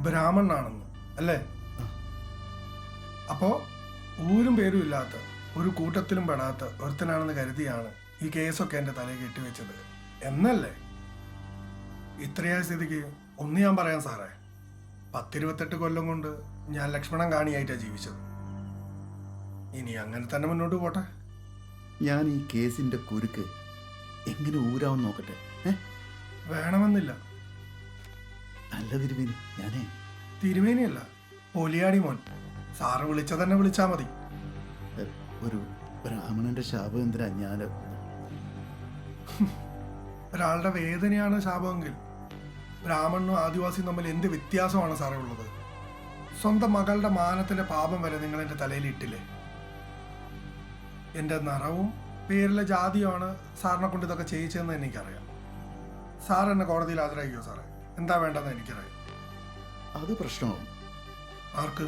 ബ്രാഹ്മണനാണെന്ന് അല്ലേ? അപ്പോ ഊരും പേരും ഇല്ലാത്ത ഒരു കൂട്ടത്തിലും പെടാത്ത ഒരുത്തനാണെന്ന് കരുതിയാണ് ഈ കേസൊക്കെ എൻ്റെ തലയിൽ കെട്ടിവെച്ചത് എന്നല്ലേ? ഇത്രയായ സ്ഥിതിക്ക് ഒന്ന് ഞാൻ പറയാം സാറേ, 10-28 കൊല്ലം കൊണ്ട് ഞാൻ ലക്ഷ്മണൻ കാണിയായിട്ടാണ് ജീവിച്ചത്. ഇനി അങ്ങനെ തന്നെ മുന്നോട്ട് പോട്ടെ. ഞാൻ ഈ കേസിൻ്റെ കുരുക്ക് എങ്ങനെ ഊരാവും നോക്കട്ടെ. വേണമെന്നില്ല. നല്ല തിരുമേനി, ഞാനേ തിരുമേനിയല്ല, പൊലിയാടി മോൻ. സാറ് വിളിച്ച തന്നെ വിളിച്ചാൽ മതി. ഒരു ബ്രാഹ്മണന്റെ ശാപം എന്തിനാ ഞാൻ? ഒരാളുടെ വേദനയാണ് ശാപമെങ്കിൽ ബ്രാഹ്മണനും ആദിവാസിയും തമ്മിൽ എന്ത് വ്യത്യാസമാണ് സാറേ ഉള്ളത്? സ്വന്തം മകളുടെ മാനത്തിന്റെ പാപം വരെ നിങ്ങൾ എൻ്റെ തലയിൽ ഇട്ടില്ലേ? എൻ്റെ നിറവും പേരിലെ ജാതിയുമാണ് സാറിനെ കൊണ്ട് ഇതൊക്കെ ചെയ്യിച്ചതെന്ന് എനിക്കറിയാം. സാർ എന്നെ കോടതിയിൽ ഹാജരാക്കിയോ സാറേ? എന്താ വേണ്ടതെന്ന് എനിക്കറിയാം. അത് പ്രശ്നമാവും. ആർക്ക്?